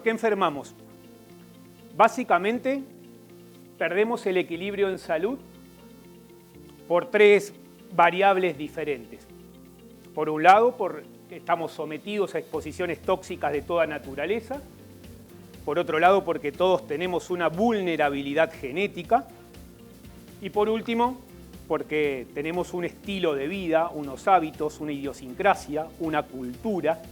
¿Por qué enfermamos? Básicamente, perdemos el equilibrio en salud por tres variables diferentes. Por un lado, porque estamos sometidos a exposiciones tóxicas de toda naturaleza. Por otro lado, porque todos tenemos una vulnerabilidad genética. Y por último, porque tenemos un estilo de vida, unos hábitos, una idiosincrasia, una cultura,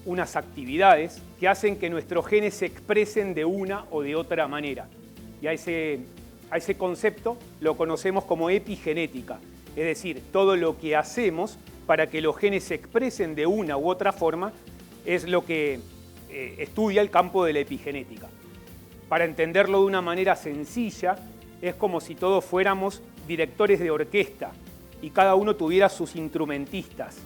unas actividades que hacen que nuestros genes se expresen de una o de otra manera. Y a ese concepto lo conocemos como epigenética, es decir, todo lo que hacemos para que los genes se expresen de una u otra forma es lo que estudia el campo de la epigenética. Para entenderlo de una manera sencilla, es como si todos fuéramos directores de orquesta y cada uno tuviera sus instrumentistas.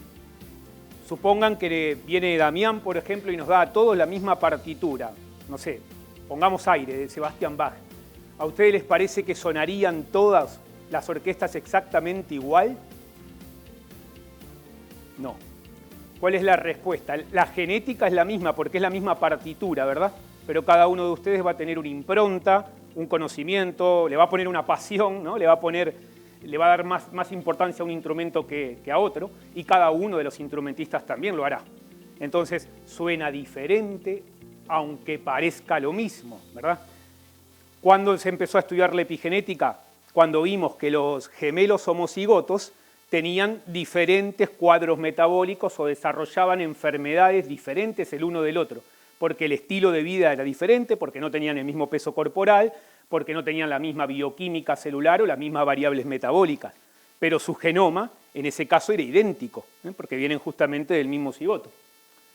Supongan que viene Damián, por ejemplo, y nos da a todos la misma partitura. No sé, pongamos Aire, de Sebastian Bach. ¿A ustedes les parece que sonarían todas las orquestas exactamente igual? No. ¿Cuál es la respuesta? La genética es la misma porque es la misma partitura, ¿verdad? Pero cada uno de ustedes va a tener una impronta, un conocimiento, le va a poner una pasión, ¿no? Le va a dar más importancia a un instrumento que a otro, y cada uno de los instrumentistas también lo hará. Entonces, suena diferente, aunque parezca lo mismo, ¿verdad? ¿Cuándo se empezó a estudiar la epigenética? Cuando vimos que los gemelos homocigotos tenían diferentes cuadros metabólicos o desarrollaban enfermedades diferentes el uno del otro, porque el estilo de vida era diferente, porque no tenían el mismo peso corporal, porque no tenían la misma bioquímica celular o las mismas variables metabólicas. Pero su genoma, en ese caso, era idéntico, porque vienen justamente del mismo cigoto.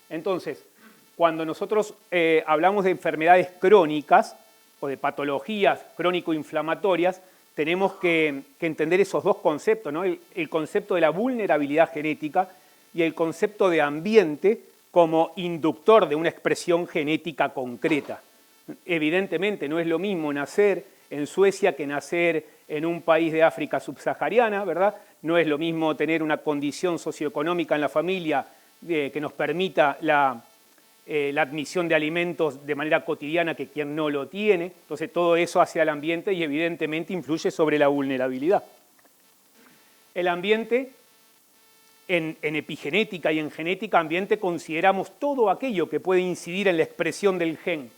Entonces, cuando nosotros hablamos de enfermedades crónicas o de patologías crónico-inflamatorias, tenemos que entender esos dos conceptos, ¿no? El concepto de la vulnerabilidad genética y el concepto de ambiente como inductor de una expresión genética concreta. Evidentemente no es lo mismo nacer en Suecia que nacer en un país de África subsahariana, ¿verdad? No es lo mismo tener una condición socioeconómica en la familia que nos permita la admisión de alimentos de manera cotidiana que quien no lo tiene. Entonces todo eso hace al ambiente y evidentemente influye sobre la vulnerabilidad. El ambiente, en epigenética y en genética ambiente consideramos todo aquello que puede incidir en la expresión del gen.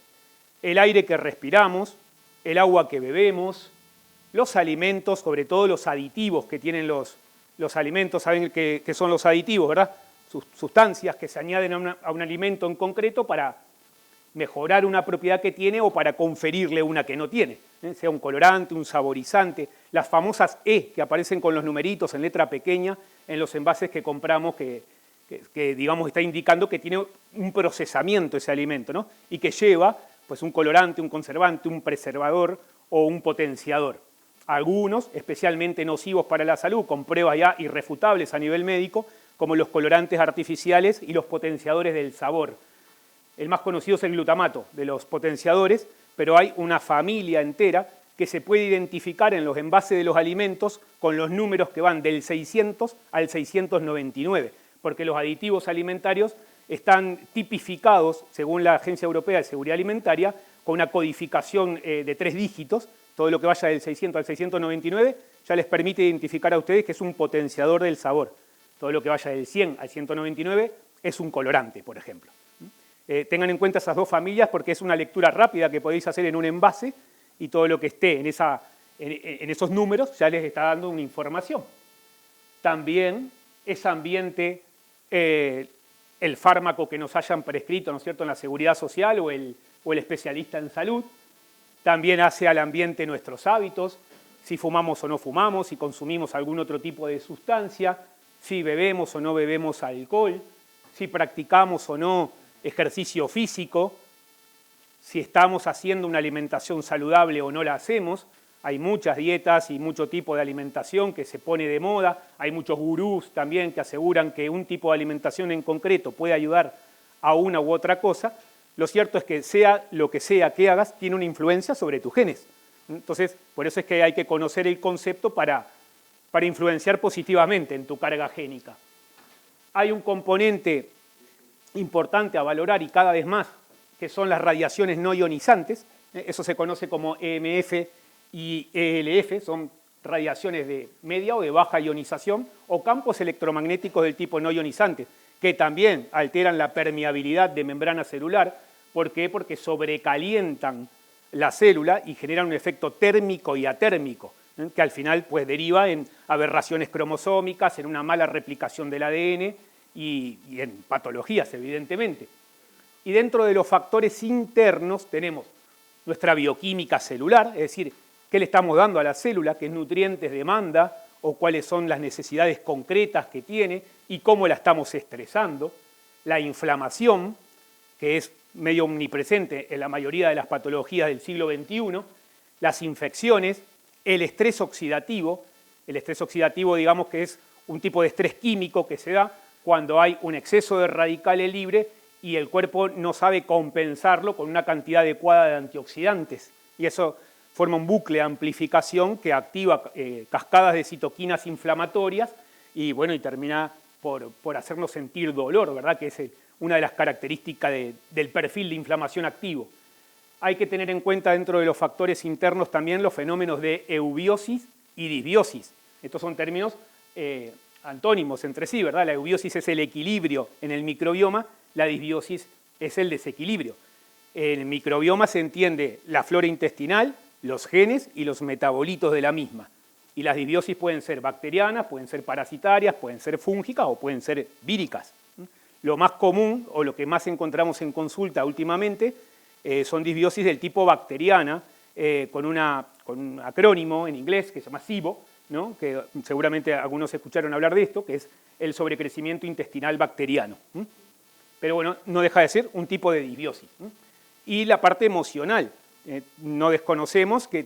El aire que respiramos, el agua que bebemos, los alimentos, sobre todo los aditivos que tienen los alimentos. ¿Saben qué son los aditivos, verdad? Sustancias que se añaden a un alimento en concreto para mejorar una propiedad que tiene o para conferirle una que no tiene, sea un colorante, un saborizante, las famosas E que aparecen con los numeritos en letra pequeña en los envases que compramos que digamos está indicando que tiene un procesamiento ese alimento, ¿no? Y que lleva pues un colorante, un conservante, un preservador o un potenciador. Algunos especialmente nocivos para la salud, con pruebas ya irrefutables a nivel médico, como los colorantes artificiales y los potenciadores del sabor. El más conocido es el glutamato de los potenciadores, pero hay una familia entera que se puede identificar en los envases de los alimentos con los números que van del 600 al 699, porque los aditivos alimentarios están tipificados, según la Agencia Europea de Seguridad Alimentaria, con una codificación de 3 dígitos. Todo lo que vaya del 600 al 699 ya les permite identificar a ustedes que es un potenciador del sabor. Todo lo que vaya del 100 al 199 es un colorante, por ejemplo. Tengan en cuenta esas dos familias porque es una lectura rápida que podéis hacer en un envase y todo lo que esté en esos números ya les está dando una información. También es ambiente el fármaco que nos hayan prescrito, ¿no es cierto?, en la seguridad social o el especialista en salud. También hace al ambiente nuestros hábitos, si fumamos o no fumamos, si consumimos algún otro tipo de sustancia, si bebemos o no bebemos alcohol, si practicamos o no ejercicio físico, si estamos haciendo una alimentación saludable o no la hacemos. Hay muchas dietas y mucho tipo de alimentación que se pone de moda. Hay muchos gurús también que aseguran que un tipo de alimentación en concreto puede ayudar a una u otra cosa. Lo cierto es que sea lo que sea que hagas, tiene una influencia sobre tus genes. Entonces, por eso es que hay que conocer el concepto para influenciar positivamente en tu carga génica. Hay un componente importante a valorar y cada vez más, que son las radiaciones no ionizantes. Eso se conoce como EMF y ELF, son radiaciones de media o de baja ionización o campos electromagnéticos del tipo no ionizante, que también alteran la permeabilidad de membrana celular. ¿Por qué? Porque sobrecalientan la célula y generan un efecto térmico y atérmico, que al final pues, deriva en aberraciones cromosómicas, en una mala replicación del ADN y en patologías, evidentemente. Y dentro de los factores internos tenemos nuestra bioquímica celular, es decir, qué le estamos dando a la célula, qué nutrientes demanda o cuáles son las necesidades concretas que tiene y cómo la estamos estresando. La inflamación, que es medio omnipresente en la mayoría de las patologías del siglo XXI, las infecciones, el estrés oxidativo. El estrés oxidativo, digamos que es un tipo de estrés químico que se da cuando hay un exceso de radicales libres y el cuerpo no sabe compensarlo con una cantidad adecuada de antioxidantes. Y eso forma un bucle de amplificación que activa cascadas de citoquinas inflamatorias y, bueno, y termina por hacernos sentir dolor, ¿verdad? Que es una de las características del perfil de inflamación activo. Hay que tener en cuenta dentro de los factores internos también los fenómenos de eubiosis y disbiosis. Estos son términos antónimos entre sí, ¿verdad? La eubiosis es el equilibrio en el microbioma, la disbiosis es el desequilibrio. En el microbioma se entiende la flora intestinal, los genes y los metabolitos de la misma. Y las disbiosis pueden ser bacterianas, pueden ser parasitarias, pueden ser fúngicas o pueden ser víricas. Lo más común o lo que más encontramos en consulta últimamente son disbiosis del tipo bacteriana con un acrónimo en inglés que se llama SIBO, ¿no? Que seguramente algunos escucharon hablar de esto, que es el sobrecrecimiento intestinal bacteriano. Pero bueno, no deja de ser un tipo de disbiosis. Y la parte emocional. No desconocemos que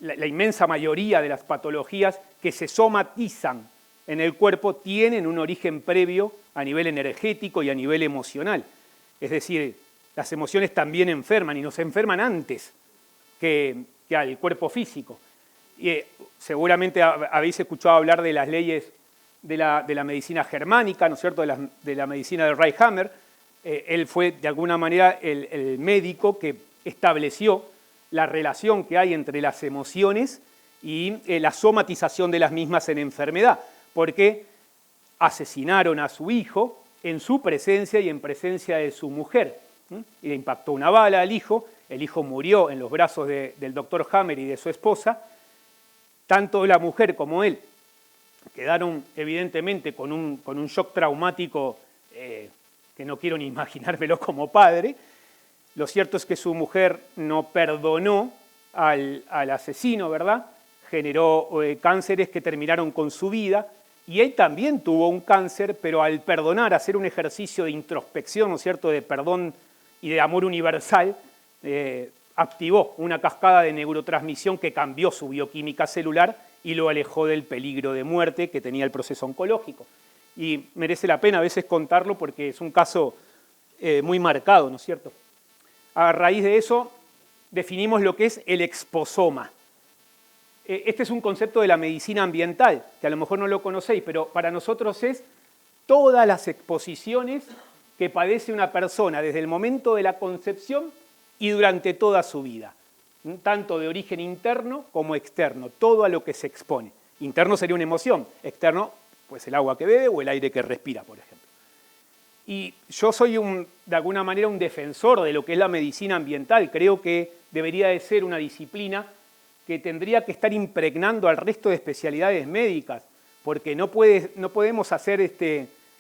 la inmensa mayoría de las patologías que se somatizan en el cuerpo tienen un origen previo a nivel energético y a nivel emocional. Es decir, las emociones también enferman y nos enferman antes que al cuerpo físico. Y seguramente habéis escuchado hablar de las leyes de la medicina germánica, ¿no es cierto?, de la medicina de Reichhammer. Él fue, de alguna manera, el médico que estableció la relación que hay entre las emociones y la somatización de las mismas en enfermedad, porque asesinaron a su hijo en su presencia y en presencia de su mujer. Y le impactó una bala al hijo, el hijo murió en los brazos del doctor Hammer y de su esposa. Tanto la mujer como él quedaron evidentemente con un shock traumático que no quiero ni imaginármelo como padre. Lo cierto es que su mujer no perdonó al asesino, ¿verdad? Generó cánceres que terminaron con su vida y él también tuvo un cáncer, pero al perdonar, hacer un ejercicio de introspección, ¿no es cierto?, de perdón y de amor universal, activó una cascada de neurotransmisión que cambió su bioquímica celular y lo alejó del peligro de muerte que tenía el proceso oncológico. Y merece la pena a veces contarlo porque es un caso muy marcado, ¿no es cierto? A raíz de eso definimos lo que es el exposoma. Este es un concepto de la medicina ambiental, que a lo mejor no lo conocéis, pero para nosotros es todas las exposiciones que padece una persona desde el momento de la concepción y durante toda su vida, tanto de origen interno como externo, todo a lo que se expone. Interno sería una emoción, externo, pues el agua que bebe o el aire que respira, por ejemplo. Y yo soy, de alguna manera, un defensor de lo que es la medicina ambiental. Creo que debería de ser una disciplina que tendría que estar impregnando al resto de especialidades médicas, porque no podemos hacer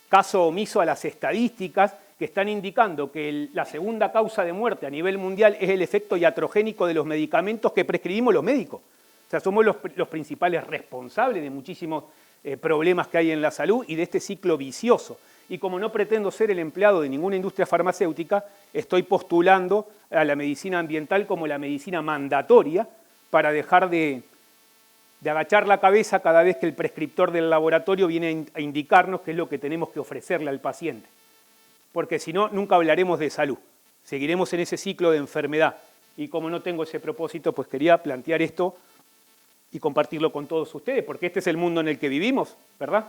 caso omiso a las estadísticas que están indicando que la segunda causa de muerte a nivel mundial es el efecto iatrogénico de los medicamentos que prescribimos los médicos. O sea, somos los principales responsables de muchísimos problemas que hay en la salud y de este ciclo vicioso. Y como no pretendo ser el empleado de ninguna industria farmacéutica, estoy postulando a la medicina ambiental como la medicina mandatoria para dejar de agachar la cabeza cada vez que el prescriptor del laboratorio viene a indicarnos qué es lo que tenemos que ofrecerle al paciente. Porque si no, nunca hablaremos de salud. Seguiremos en ese ciclo de enfermedad. Y como no tengo ese propósito, pues quería plantear esto y compartirlo con todos ustedes, porque este es el mundo en el que vivimos, ¿verdad?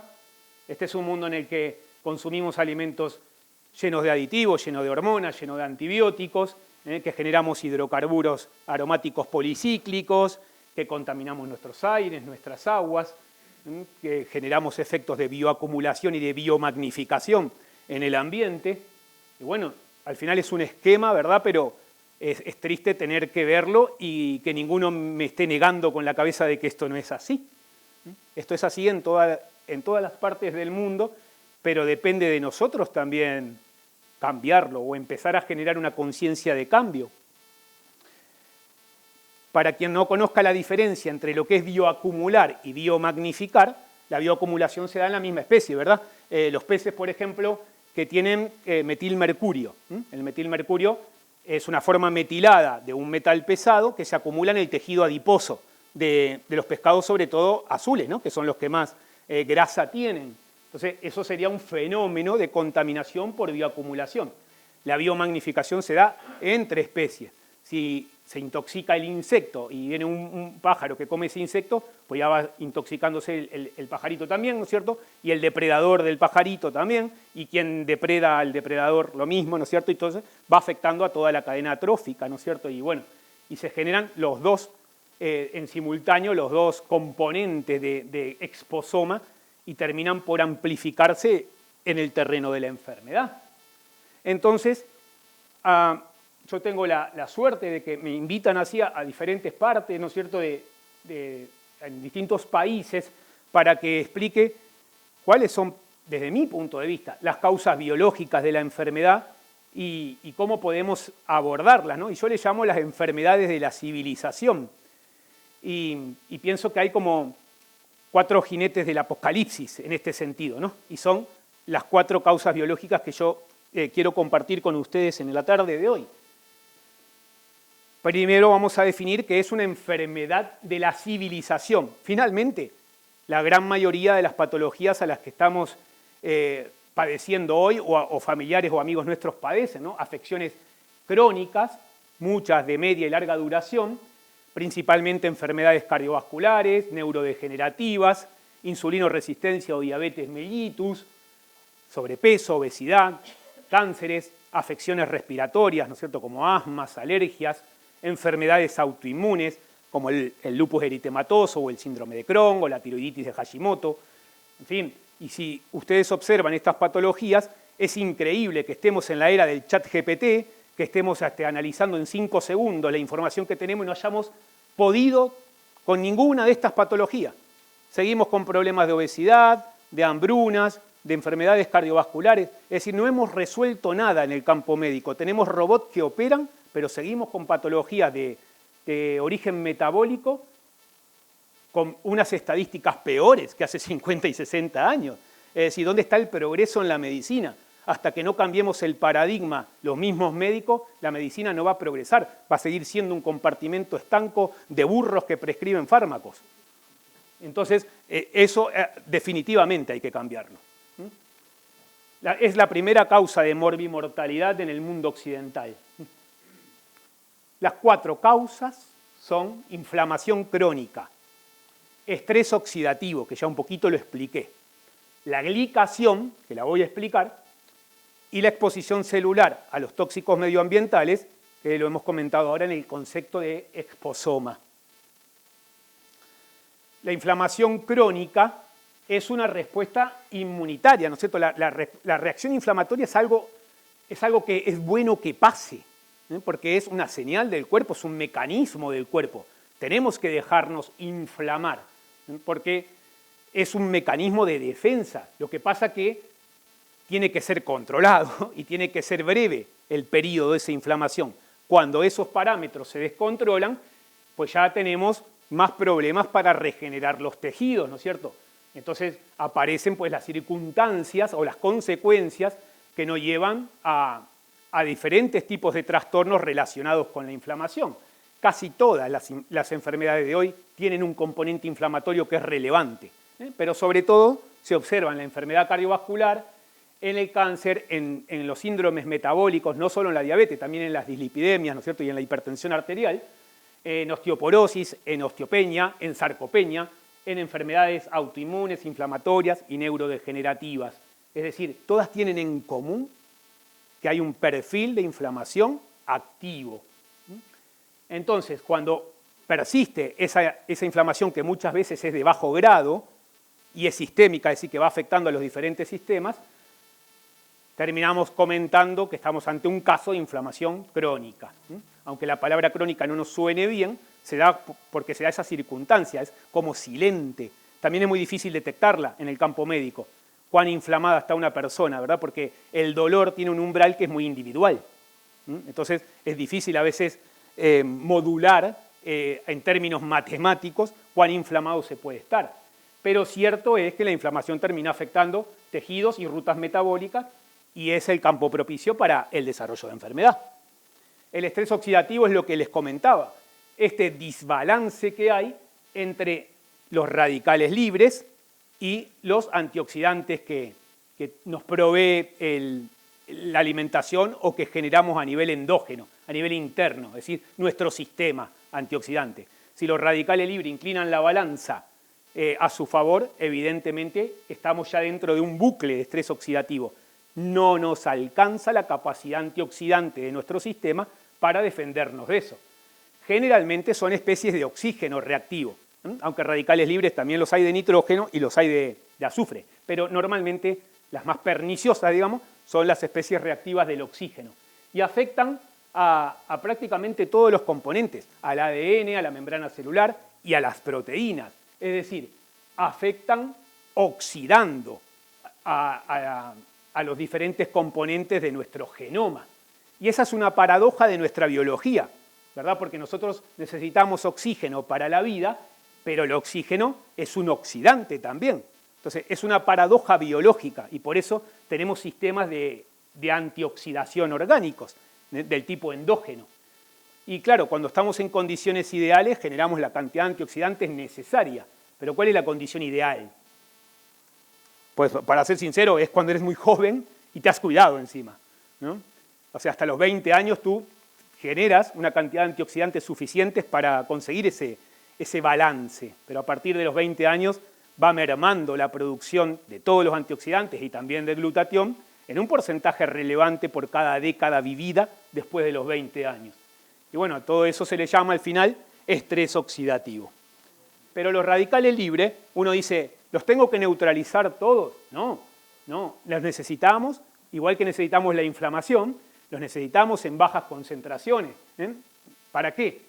Este es un mundo en el que consumimos alimentos llenos de aditivos, llenos de hormonas, llenos de antibióticos, que generamos hidrocarburos aromáticos policíclicos, que contaminamos nuestros aires, nuestras aguas, que generamos efectos de bioacumulación y de biomagnificación en el ambiente. Y bueno, al final es un esquema, ¿verdad? Pero es triste tener que verlo y que ninguno me esté negando con la cabeza de que esto no es así. Esto es así en todas las partes del mundo, pero depende de nosotros también cambiarlo o empezar a generar una conciencia de cambio. Para quien no conozca la diferencia entre lo que es bioacumular y biomagnificar, la bioacumulación se da en la misma especie, ¿verdad? Los peces, por ejemplo, que tienen metilmercurio. El metilmercurio es una forma metilada de un metal pesado que se acumula en el tejido adiposo de los pescados, sobre todo azules, ¿no? Que son los que más grasa tienen. Entonces, eso sería un fenómeno de contaminación por bioacumulación. La biomagnificación se da entre especies. Si se intoxica el insecto y viene un pájaro que come ese insecto, pues ya va intoxicándose el pajarito también, ¿no es cierto? Y el depredador del pajarito también, y quien depreda al depredador lo mismo, ¿no es cierto? Entonces va afectando a toda la cadena trófica, ¿no es cierto? Y bueno, y se generan los dos, en simultáneo, los dos componentes de exposoma y terminan por amplificarse en el terreno de la enfermedad. Entonces, yo tengo la suerte de que me invitan así a diferentes partes, ¿no es cierto?, en distintos países, para que explique cuáles son, desde mi punto de vista, las causas biológicas de la enfermedad y cómo podemos abordarlas, ¿no? Y yo le llamo las enfermedades de la civilización. Y pienso que hay como 4 jinetes del apocalipsis en este sentido, ¿no? Y son las 4 causas biológicas que yo quiero compartir con ustedes en la tarde de hoy. Primero vamos a definir qué es una enfermedad de la civilización. Finalmente, la gran mayoría de las patologías a las que estamos padeciendo hoy, o familiares o amigos nuestros padecen, ¿no? Afecciones crónicas, muchas de media y larga duración, principalmente enfermedades cardiovasculares, neurodegenerativas, insulinoresistencia o diabetes mellitus, sobrepeso, obesidad, cánceres, afecciones respiratorias, ¿no es cierto?, como asmas, alergias, enfermedades autoinmunes, como el lupus eritematoso o el síndrome de Crohn o la tiroiditis de Hashimoto. En fin, y si ustedes observan estas patologías, es increíble que estemos en la era del chat GPT, que estemos analizando en 5 segundos la información que tenemos y no hayamos podido con ninguna de estas patologías. Seguimos con problemas de obesidad, de hambrunas, de enfermedades cardiovasculares. Es decir, no hemos resuelto nada en el campo médico. Tenemos robots que operan, pero seguimos con patologías de origen metabólico con unas estadísticas peores que hace 50 y 60 años. Es decir, ¿dónde está el progreso en la medicina? Hasta que no cambiemos el paradigma, los mismos médicos, la medicina no va a progresar. Va a seguir siendo un compartimento estanco de burros que prescriben fármacos. Entonces, eso definitivamente hay que cambiarlo. Es la primera causa de morbimortalidad en el mundo occidental. Las 4 causas son inflamación crónica, estrés oxidativo, que ya un poquito lo expliqué, la glicación, que la voy a explicar, y la exposición celular a los tóxicos medioambientales, que lo hemos comentado ahora en el concepto de exposoma. La inflamación crónica es una respuesta inmunitaria, ¿no es cierto? La reacción inflamatoria es algo que es bueno que pase, porque es una señal del cuerpo, es un mecanismo del cuerpo. Tenemos que dejarnos inflamar, porque es un mecanismo de defensa. Lo que pasa que tiene que ser controlado y tiene que ser breve el periodo de esa inflamación. Cuando esos parámetros se descontrolan, pues ya tenemos más problemas para regenerar los tejidos, ¿no es cierto? Entonces aparecen pues las circunstancias o las consecuencias que nos llevan a diferentes tipos de trastornos relacionados con la inflamación. Casi todas las enfermedades de hoy tienen un componente inflamatorio que es relevante, pero sobre todo se observa en la enfermedad cardiovascular, en el cáncer, en los síndromes metabólicos, no solo en la diabetes, también en las dislipidemias, ¿no es cierto?, y en la hipertensión arterial, en osteoporosis, en osteopenia, en sarcopenia, en enfermedades autoinmunes, inflamatorias y neurodegenerativas. Es decir, todas tienen en común que hay un perfil de inflamación activo. Entonces, cuando persiste esa inflamación que muchas veces es de bajo grado y es sistémica, es decir, que va afectando a los diferentes sistemas, terminamos comentando que estamos ante un caso de inflamación crónica. Aunque la palabra crónica no nos suene bien, se da porque se da esa circunstancia, es como silente. También es muy difícil detectarla en el campo médico, cuán inflamada está una persona, ¿verdad? Porque el dolor tiene un umbral que es muy individual. Entonces es difícil a veces modular en términos matemáticos cuán inflamado se puede estar. Pero cierto es que la inflamación termina afectando tejidos y rutas metabólicas y es el campo propicio para el desarrollo de enfermedad. El estrés oxidativo es lo que les comentaba, este desbalance que hay entre los radicales libres y los antioxidantes que nos provee la alimentación o que generamos a nivel endógeno, a nivel interno, es decir, nuestro sistema antioxidante. Si los radicales libres inclinan la balanza a su favor, evidentemente estamos ya dentro de un bucle de estrés oxidativo. No nos alcanza la capacidad antioxidante de nuestro sistema para defendernos de eso. Generalmente son especies de oxígeno reactivo, aunque radicales libres también los hay de nitrógeno y los hay de azufre, pero normalmente las más perniciosas, digamos, son las especies reactivas del oxígeno y afectan a prácticamente todos los componentes, al ADN, a la membrana celular y a las proteínas. Es decir, afectan oxidando a los diferentes componentes de nuestro genoma. Y esa es una paradoja de nuestra biología, ¿verdad? Porque nosotros necesitamos oxígeno para la vida, pero el oxígeno es un oxidante también. Entonces, es una paradoja biológica y por eso tenemos sistemas de antioxidación orgánicos, del tipo endógeno. Y claro, cuando estamos en condiciones ideales generamos la cantidad de antioxidantes necesaria. Pero ¿cuál es la condición ideal? Pues para ser sincero, es cuando eres muy joven y te has cuidado encima, ¿no? O sea, hasta los 20 años tú generas una cantidad de antioxidantes suficientes para conseguir ese balance. Pero a partir de los 20 años va mermando la producción de todos los antioxidantes y también del glutatión en un porcentaje relevante por cada década vivida después de los 20 años. Y bueno, a todo eso se le llama al final estrés oxidativo. Pero los radicales libres, uno dice, ¿los tengo que neutralizar todos? No, los necesitamos, igual que necesitamos la inflamación, los necesitamos en bajas concentraciones. ¿Para qué?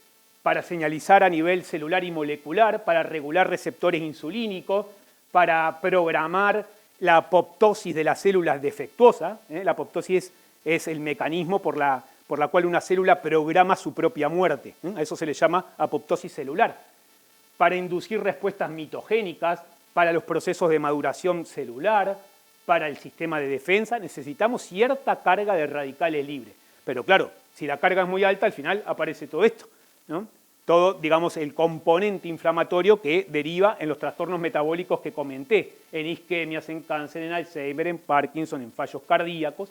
Para señalizar a nivel celular y molecular, para regular receptores insulínicos, para programar la apoptosis de las células defectuosas. La apoptosis es el mecanismo por la cual una célula programa su propia muerte. A eso se le llama apoptosis celular. Para inducir respuestas mitogénicas, para los procesos de maduración celular, para el sistema de defensa, necesitamos cierta carga de radicales libres. Pero claro, si la carga es muy alta, al final aparece todo esto, ¿no? Todo, digamos, el componente inflamatorio que deriva en los trastornos metabólicos que comenté, en isquemias, en cáncer, en Alzheimer, en Parkinson, en fallos cardíacos.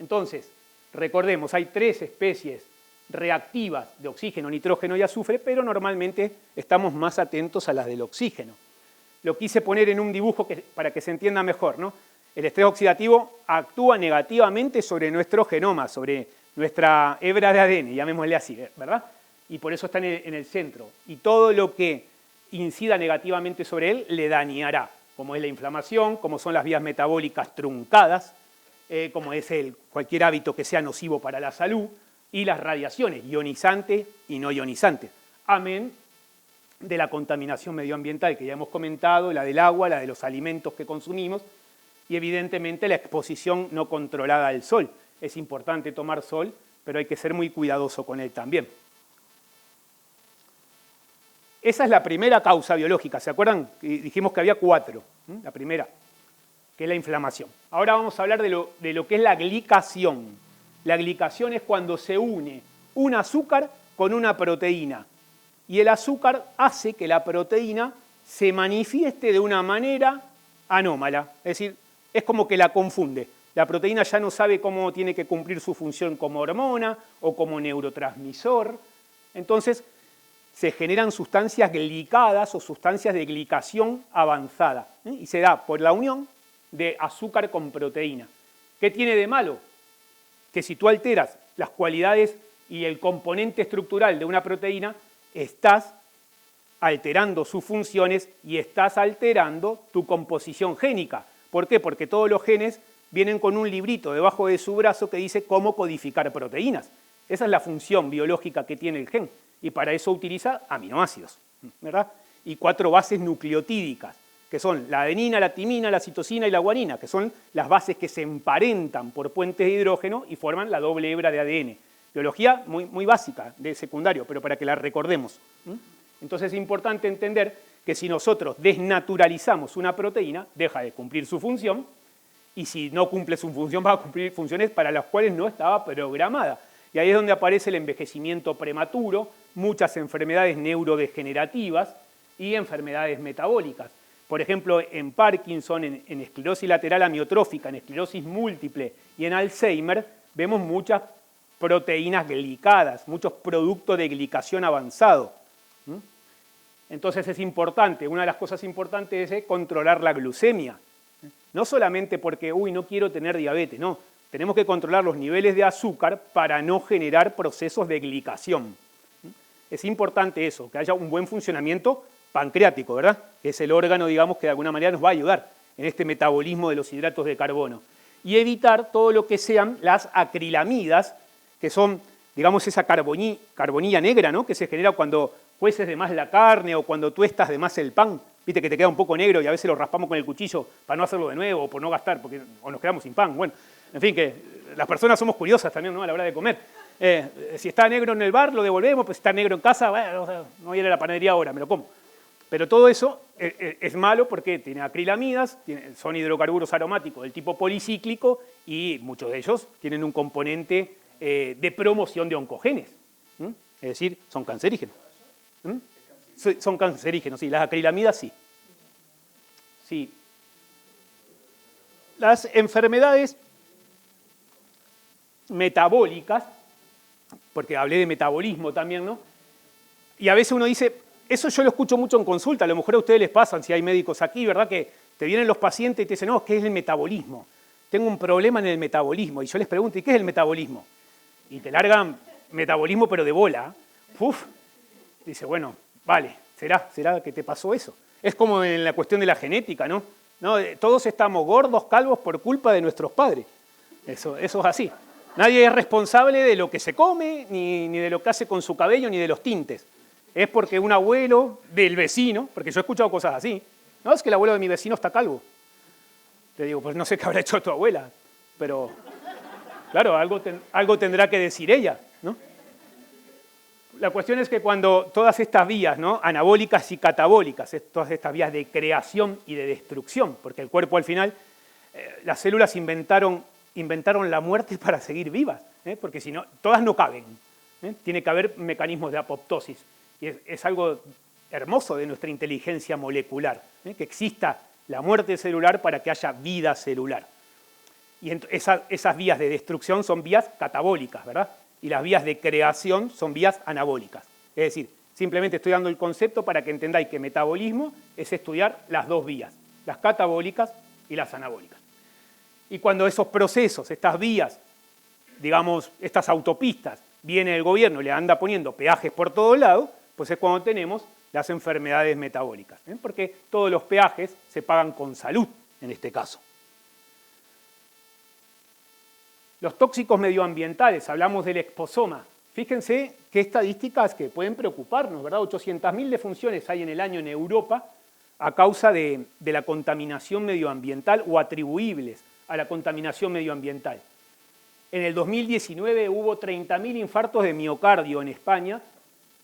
Entonces, recordemos, hay 3 especies reactivas de oxígeno, nitrógeno y azufre, pero normalmente estamos más atentos a las del oxígeno. Lo quise poner en un dibujo para que se entienda mejor, ¿no? El estrés oxidativo actúa negativamente sobre nuestro genoma, sobre nuestra hebra de ADN, llamémosle así, ¿verdad? Y por eso está en el centro. Y todo lo que incida negativamente sobre él le dañará, como es la inflamación, como son las vías metabólicas truncadas, como es cualquier hábito que sea nocivo para la salud, y las radiaciones, ionizantes y no ionizantes. Amén de la contaminación medioambiental que ya hemos comentado, la del agua, la de los alimentos que consumimos, y evidentemente la exposición no controlada al sol. Es importante tomar sol, pero hay que ser muy cuidadoso con él también. Esa es la primera causa biológica, ¿se acuerdan? Dijimos que había 4. La primera, que es la inflamación. Ahora vamos a hablar de lo que es la glicación. La glicación es cuando se une un azúcar con una proteína. Y el azúcar hace que la proteína se manifieste de una manera anómala. Es decir, es como que la confunde. La proteína ya no sabe cómo tiene que cumplir su función como hormona o como neurotransmisor. Entonces, se generan sustancias glicadas o sustancias de glicación avanzada. Y se da por la unión de azúcar con proteína. ¿Qué tiene de malo? que si tú alteras las cualidades y el componente estructural de una proteína, estás alterando sus funciones y estás alterando tu composición génica. ¿Por qué? Porque todos los genes vienen con un librito debajo de su brazo que dice cómo codificar proteínas. Esa es la función biológica que tiene el gen y para eso utiliza aminoácidos, ¿verdad? Y 4 bases nucleotídicas, que son la adenina, la timina, la citosina y la guanina, que son las bases que se emparentan por puentes de hidrógeno y forman la doble hebra de ADN. Biología muy, muy básica, de secundario, pero para que la recordemos. Entonces es importante entender que si nosotros desnaturalizamos una proteína, deja de cumplir su función, y si no cumple su función, va a cumplir funciones para las cuales no estaba programada. Y ahí es donde aparece el envejecimiento prematuro, muchas enfermedades neurodegenerativas y enfermedades metabólicas. Por ejemplo, en Parkinson, en esclerosis lateral amiotrófica, en esclerosis múltiple y en Alzheimer, vemos muchas proteínas glicadas, muchos productos de glicación avanzado. Entonces es importante, una de las cosas importantes es controlar la glucemia. No solamente porque, no quiero tener diabetes, no. Tenemos que controlar los niveles de azúcar para no generar procesos de glicación. Es importante eso, que haya un buen funcionamiento pancreático, ¿verdad? Que es el órgano, digamos, que de alguna manera nos va a ayudar en este metabolismo de los hidratos de carbono. Y evitar todo lo que sean las acrilamidas, que son, digamos, esa carbonilla negra, ¿no? Que se genera cuando cueces de más la carne o cuando tuestas de más el pan. Viste que te queda un poco negro y a veces lo raspamos con el cuchillo para no hacerlo de nuevo o por no gastar, o nos quedamos sin pan. Bueno, en fin, que las personas somos curiosas también, ¿no? A la hora de comer. Si está negro en el bar, lo devolvemos, pues si está negro en casa, bueno, no voy a ir a la panadería ahora, me lo como. Pero todo eso es malo porque tiene acrilamidas, son hidrocarburos aromáticos del tipo policíclico y muchos de ellos tienen un componente de promoción de oncogenes. Es decir, son cancerígenos. Son cancerígenos, sí, las acrilamidas sí. Sí. Las enfermedades metabólicas, porque hablé de metabolismo también, ¿no? Y a veces uno dice, eso yo lo escucho mucho en consulta, a lo mejor a ustedes les pasan, si hay médicos aquí, ¿verdad? Que te vienen los pacientes y te dicen, no, ¿qué es el metabolismo? Tengo un problema en el metabolismo. Y yo les pregunto, ¿y qué es el metabolismo? Y te largan metabolismo pero de bola. Uf. Dice, bueno, vale, ¿será que te pasó eso? Es como en la cuestión de la genética, ¿no? Todos estamos gordos, calvos por culpa de nuestros padres. Eso es así. Nadie es responsable de lo que se come, ni de lo que hace con su cabello, ni de los tintes. Es porque un abuelo del vecino, porque yo he escuchado cosas así, no, es que el abuelo de mi vecino está calvo. Te digo, pues no sé qué habrá hecho tu abuela, pero claro, algo tendrá que decir ella, ¿no? La cuestión es que cuando todas estas vías, ¿no? Anabólicas y catabólicas, todas estas vías de creación y de destrucción, porque el cuerpo al final, las células inventaron la muerte para seguir vivas, porque si no, todas no caben. Tiene que haber mecanismos de apoptosis. Y es algo hermoso de nuestra inteligencia molecular, que exista la muerte celular para que haya vida celular. Y esas vías de destrucción son vías catabólicas, ¿verdad? Y las vías de creación son vías anabólicas. Es decir, simplemente estoy dando el concepto para que entendáis que metabolismo es estudiar las dos vías, las catabólicas y las anabólicas. Y cuando esos procesos, estas vías, digamos, estas autopistas, viene el gobierno y le anda poniendo peajes por todos lados, pues es cuando tenemos las enfermedades metabólicas, porque todos los peajes se pagan con salud, en este caso. Los tóxicos medioambientales, hablamos del exposoma. Fíjense qué estadísticas que pueden preocuparnos, ¿verdad? 800.000 defunciones hay en el año en Europa a causa de la contaminación medioambiental o atribuibles a la contaminación medioambiental. En el 2019 hubo 30.000 infartos de miocardio en España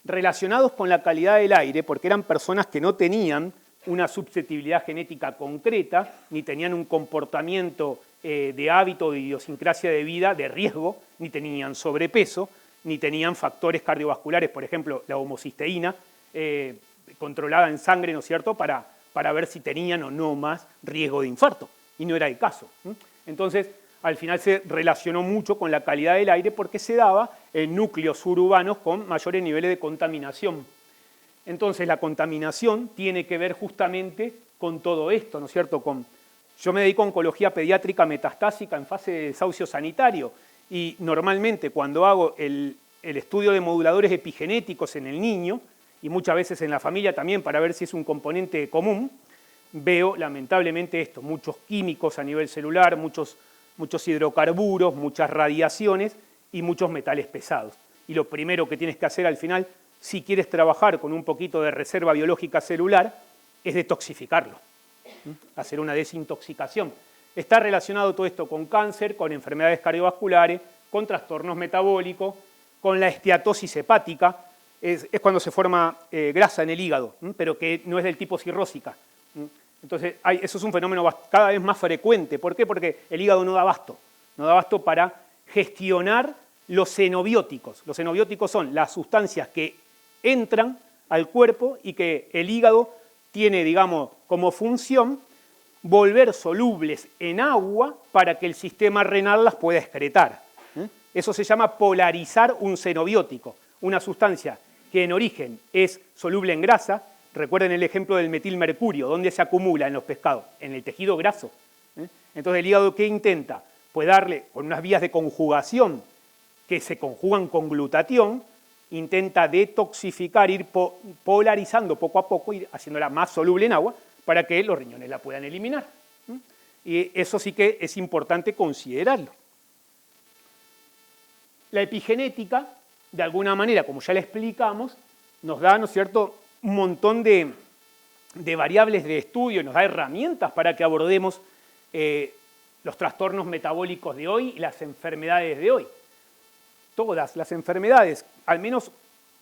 relacionados con la calidad del aire, porque eran personas que no tenían una susceptibilidad genética concreta, ni tenían un comportamiento de hábito, de idiosincrasia de vida, de riesgo, ni tenían sobrepeso, ni tenían factores cardiovasculares, por ejemplo, la homocisteína, controlada en sangre, ¿no es cierto?, para ver si tenían o no más riesgo de infarto, y no era el caso. Entonces, al final se relacionó mucho con la calidad del aire porque se daba en núcleos urbanos con mayores niveles de contaminación. Entonces, la contaminación tiene que ver justamente con todo esto, ¿no es cierto?, yo me dedico a oncología pediátrica metastásica en fase de desahucio sanitario Y normalmente cuando hago el estudio de moduladores epigenéticos en el niño, y muchas veces en la familia también para ver si es un componente común, veo lamentablemente esto, muchos químicos a nivel celular, muchos hidrocarburos, muchas radiaciones y muchos metales pesados. Y lo primero que tienes que hacer al final, si quieres trabajar con un poquito de reserva biológica celular, es detoxificarlo, hacer una desintoxicación. Está relacionado todo esto con cáncer, con enfermedades cardiovasculares, con trastornos metabólicos, con la esteatosis hepática, es cuando se forma grasa en el hígado, pero que no es del tipo cirrósica. Entonces, eso es un fenómeno cada vez más frecuente. ¿Por qué? Porque el hígado no da abasto para gestionar los xenobióticos. Los xenobióticos son las sustancias que entran al cuerpo y que el hígado tiene, digamos, como función volver solubles en agua para que el sistema renal las pueda excretar. Eso se llama polarizar un xenobiótico, una sustancia que en origen es soluble en grasa. Recuerden el ejemplo del metilmercurio, ¿dónde se acumula en los pescados? En el tejido graso. Entonces el hígado, ¿qué intenta? Pues darle, con unas vías de conjugación que se conjugan con glutatión, intenta detoxificar, ir polarizando poco a poco, ir haciéndola más soluble en agua, para que los riñones la puedan eliminar. Y eso sí que es importante considerarlo. La epigenética, de alguna manera, como ya le explicamos, nos da, ¿no es cierto?, un montón de variables de estudio, nos da herramientas para que abordemos los trastornos metabólicos de hoy y las enfermedades de hoy. Todas las enfermedades, al menos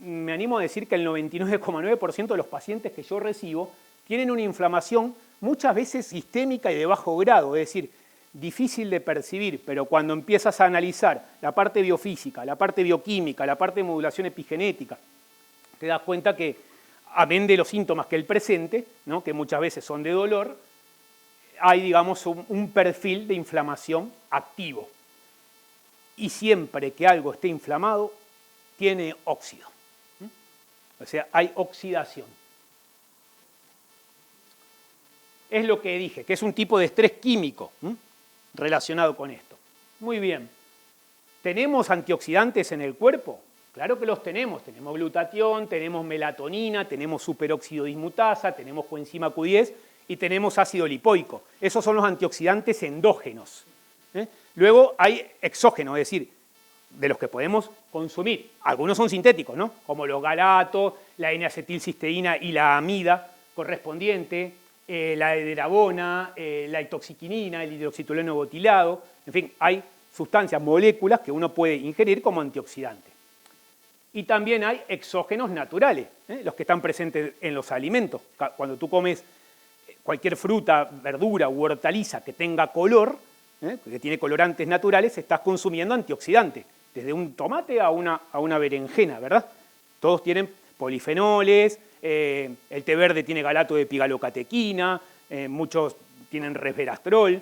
me animo a decir que el 99,9% de los pacientes que yo recibo tienen una inflamación muchas veces sistémica y de bajo grado, es decir, difícil de percibir, pero cuando empiezas a analizar la parte biofísica, la parte bioquímica, la parte de modulación epigenética, te das cuenta que, amén de los síntomas que él presente, ¿no?, que muchas veces son de dolor, hay, digamos, un perfil de inflamación activo. Y siempre que algo esté inflamado, tiene óxido. O sea, hay oxidación. Es lo que dije, que es un tipo de estrés químico relacionado con esto. Muy bien. ¿Tenemos antioxidantes en el cuerpo? Claro que los tenemos. Tenemos glutatión, tenemos melatonina, tenemos superóxido dismutasa, tenemos coenzima Q10 y tenemos ácido lipoico. Esos son los antioxidantes endógenos. Luego hay exógenos, es decir, de los que podemos consumir. Algunos son sintéticos, ¿no?, como los galatos, la N-acetilcisteína y la amida correspondiente, la edirabona, la itoxiquinina, el hidroxitolueno butilado. En fin, hay sustancias, moléculas que uno puede ingerir como antioxidante. Y también hay exógenos naturales, los que están presentes en los alimentos. Cuando tú comes cualquier fruta, verdura u hortaliza que tenga color, que tiene colorantes naturales, estás consumiendo antioxidantes, desde un tomate a una berenjena, ¿verdad? Todos tienen polifenoles, el té verde tiene galato de pigalocatequina, muchos tienen resveratrol.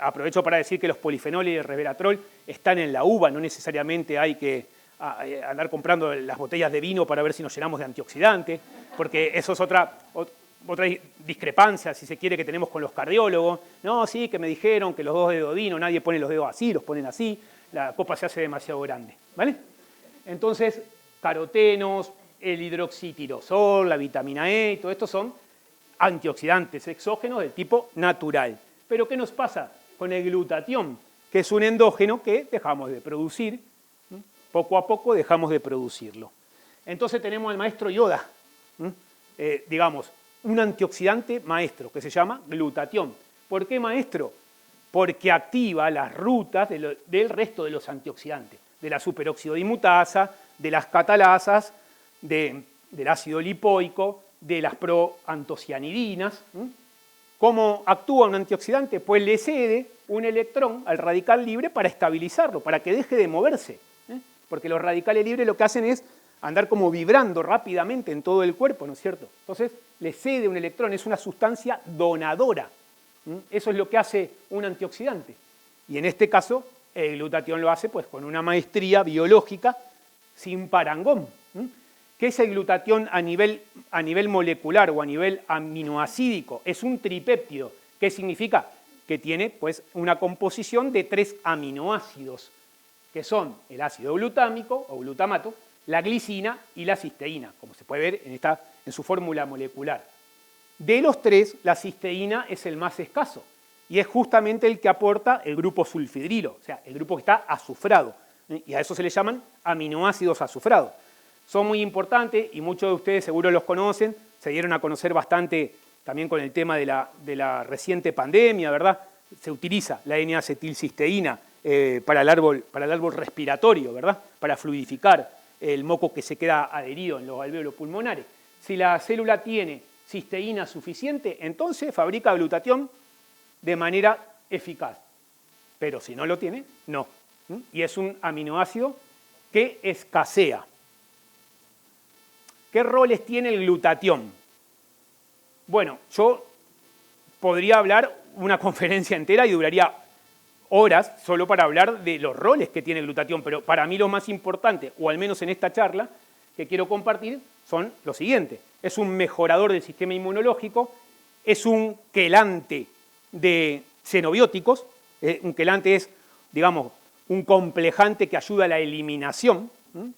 Aprovecho para decir que los polifenoles y el resveratrol están en la uva, no necesariamente hay que andar comprando las botellas de vino para ver si nos llenamos de antioxidantes, porque eso es otra discrepancia, si se quiere, que tenemos con los cardiólogos. No, sí, que me dijeron que los 2 dedos de vino, nadie pone los dedos así, los ponen así, la copa se hace demasiado grande, ¿vale? Entonces, carotenos, el hidroxitirosol, la vitamina E, todo esto son antioxidantes exógenos del tipo natural. Pero ¿qué nos pasa con el glutatión? Que es un endógeno que dejamos de producir, poco a poco dejamos de producirlo. Entonces tenemos al maestro Yoda, digamos, un antioxidante maestro que se llama glutatión. ¿Por qué maestro? Porque activa las rutas del resto de los antioxidantes, de la superóxido dismutasa, de las catalasas, del ácido lipoico, de las proantocianidinas. ¿Cómo actúa un antioxidante? Pues le cede un electrón al radical libre para estabilizarlo, para que deje de moverse. Porque los radicales libres lo que hacen es andar como vibrando rápidamente en todo el cuerpo, ¿no es cierto? Entonces le cede un electrón, es una sustancia donadora. Eso es lo que hace un antioxidante. Y en este caso, el glutatión lo hace pues con una maestría biológica sin parangón. ¿Qué es el glutatión a nivel molecular o a nivel aminoacídico? Es un tripéptido. ¿Qué significa? Que tiene pues una composición de 3 aminoácidos. que son el ácido glutámico o glutamato, la glicina y la cisteína, como se puede ver en su fórmula molecular. De los tres, la cisteína es el más escaso y es justamente el que aporta el grupo sulfidrilo, o sea, el grupo que está azufrado, y a eso se le llaman aminoácidos azufrados. Son muy importantes y muchos de ustedes seguro los conocen, se dieron a conocer bastante también con el tema de la reciente pandemia, ¿verdad? Se utiliza la N-acetilcisteína para el árbol respiratorio, ¿verdad? Para fluidificar el moco que se queda adherido en los alvéolos pulmonares. Si la célula tiene cisteína suficiente, entonces fabrica glutatión de manera eficaz. Pero si no lo tiene, no. Y es un aminoácido que escasea. ¿Qué roles tiene el glutatión? Bueno, yo podría hablar una conferencia entera y duraría horas solo para hablar de los roles que tiene el glutatión, pero para mí lo más importante, o al menos en esta charla que quiero compartir, son los siguientes. Es un mejorador del sistema inmunológico, es un quelante de xenobióticos, un quelante es, digamos, un complejante que ayuda a la eliminación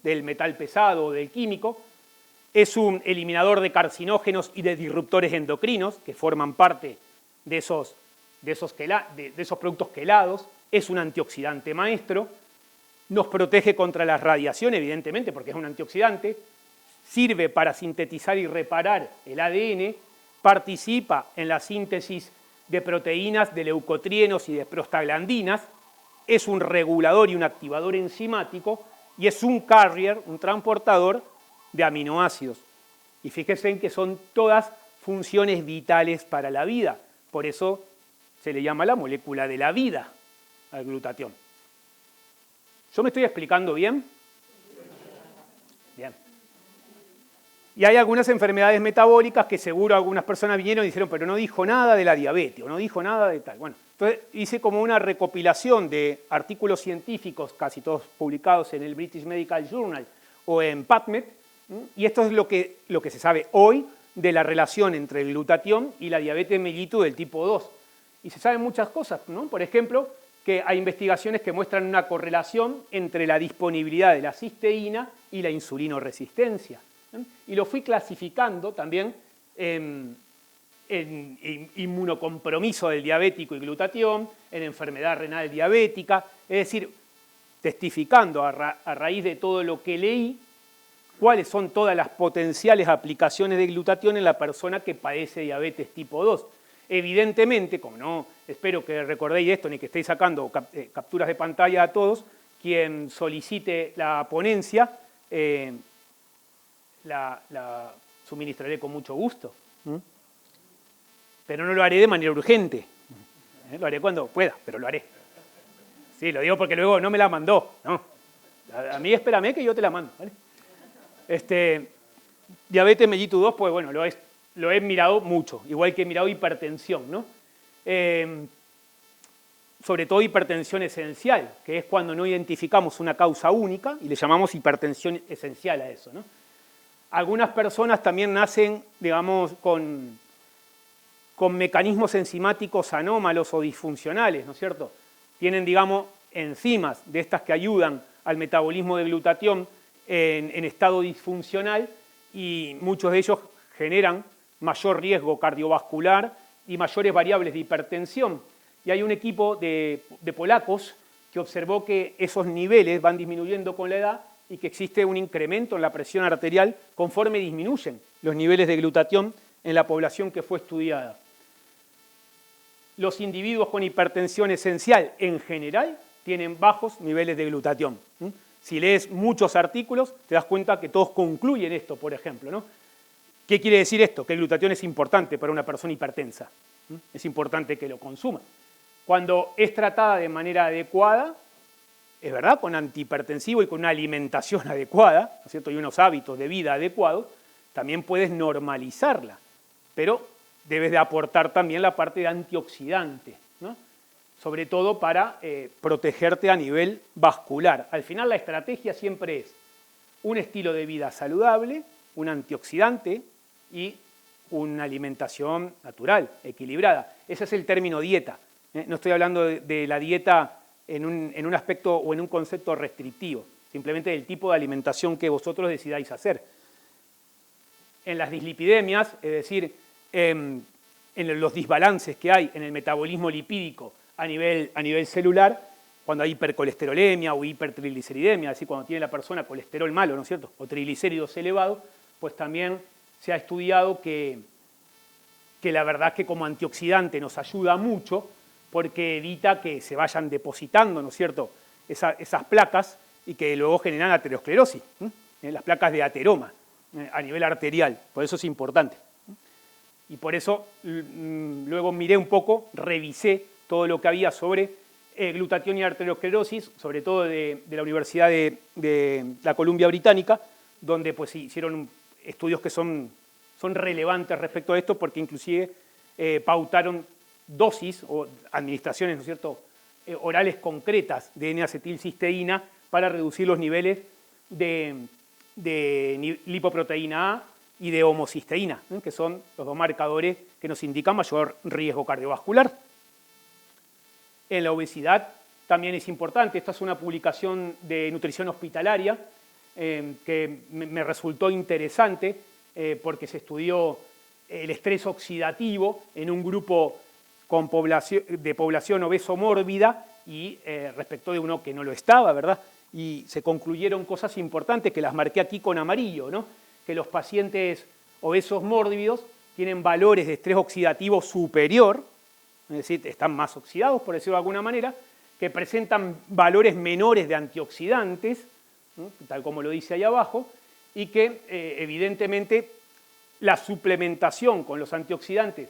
del metal pesado o del químico, es un eliminador de carcinógenos y de disruptores endocrinos que forman parte de esos productos quelados, es un antioxidante maestro, nos protege contra la radiación, evidentemente, porque es un antioxidante, sirve para sintetizar y reparar el ADN, participa en la síntesis de proteínas, de leucotrienos y de prostaglandinas, es un regulador y un activador enzimático y es un carrier, un transportador de aminoácidos. Y fíjense en que son todas funciones vitales para la vida, por eso se le llama la molécula de la vida al glutatión. ¿Yo me estoy explicando bien? Bien. Y hay algunas enfermedades metabólicas que seguro algunas personas vinieron y dijeron, pero no dijo nada de la diabetes, o no dijo nada de tal. Bueno, entonces hice como una recopilación de artículos científicos, casi todos publicados en el British Medical Journal o en PubMed, y esto es lo que se sabe hoy de la relación entre el glutatión y la diabetes mellitus del tipo 2. Y se saben muchas cosas, ¿no? Por ejemplo, que hay investigaciones que muestran una correlación entre la disponibilidad de la cisteína y la insulinoresistencia. Y lo fui clasificando también en inmunocompromiso del diabético y glutatión, en enfermedad renal diabética, es decir, testificando a raíz de todo lo que leí, cuáles son todas las potenciales aplicaciones de glutatión en la persona que padece diabetes tipo 2. Evidentemente, como no espero que recordéis esto ni que estéis sacando capturas de pantalla a todos, quien solicite la ponencia la suministraré con mucho gusto. Pero no lo haré de manera urgente. Lo haré cuando pueda, pero lo haré. Sí, lo digo porque luego no me la mandó. No. A mí espérame que yo te la mando. ¿Vale? Diabetes mellitus 2, pues bueno, lo he mirado mucho, igual que he mirado hipertensión, ¿no? Sobre todo hipertensión esencial, que es cuando no identificamos una causa única y le llamamos hipertensión esencial a eso, ¿no? Algunas personas también nacen, digamos, con mecanismos enzimáticos anómalos o disfuncionales, ¿no es cierto? Tienen, digamos, enzimas de estas que ayudan al metabolismo de glutatión en estado disfuncional y muchos de ellos generan mayor riesgo cardiovascular y mayores variables de hipertensión. Y hay un equipo de polacos que observó que esos niveles van disminuyendo con la edad y que existe un incremento en la presión arterial conforme disminuyen los niveles de glutatión en la población que fue estudiada. Los individuos con hipertensión esencial en general tienen bajos niveles de glutatión. Si lees muchos artículos, te das cuenta que todos concluyen esto, por ejemplo, ¿no? ¿Qué quiere decir esto? Que el glutatión es importante para una persona hipertensa. Es importante que lo consuma. Cuando es tratada de manera adecuada, es verdad, con antihipertensivo y con una alimentación adecuada, ¿no es cierto? Y unos hábitos de vida adecuados, también puedes normalizarla. Pero debes de aportar también la parte de antioxidante, ¿no? Sobre todo para protegerte a nivel vascular. Al final la estrategia siempre es un estilo de vida saludable, un antioxidante y una alimentación natural, equilibrada. Ese es el término dieta. No estoy hablando de la dieta en un aspecto o en un concepto restrictivo, simplemente del tipo de alimentación que vosotros decidáis hacer. En las dislipidemias, es decir, en los desbalances que hay en el metabolismo lipídico a nivel celular, cuando hay hipercolesterolemia o hipertrigliceridemia, es decir, cuando tiene la persona colesterol malo, ¿no es cierto?, o triglicéridos elevados, pues también se ha estudiado que la verdad es que como antioxidante nos ayuda mucho porque evita que se vayan depositando, ¿no es cierto?, esas placas y que luego generan aterosclerosis, las placas de ateroma a nivel arterial, por eso es importante. Y por eso luego miré un poco, revisé todo lo que había sobre glutatión y arteriosclerosis, sobre todo de la Universidad de la Columbia Británica, donde pues hicieron estudios que son relevantes respecto a esto, porque inclusive pautaron dosis o administraciones, ¿no es cierto?, orales concretas de N-acetilcisteína para reducir los niveles de lipoproteína A y de homocisteína, que son los dos marcadores que nos indican mayor riesgo cardiovascular. En la obesidad también es importante. Esta es una publicación de nutrición hospitalaria que me resultó interesante porque se estudió el estrés oxidativo en un grupo de población obeso-mórbida y respecto de uno que no lo estaba, ¿verdad? Y se concluyeron cosas importantes que las marqué aquí con amarillo, ¿no? Que los pacientes obesos mórbidos tienen valores de estrés oxidativo superior, es decir, están más oxidados, por decirlo de alguna manera, que presentan valores menores de antioxidantes, ¿no?, tal como lo dice ahí abajo, y que evidentemente la suplementación con los antioxidantes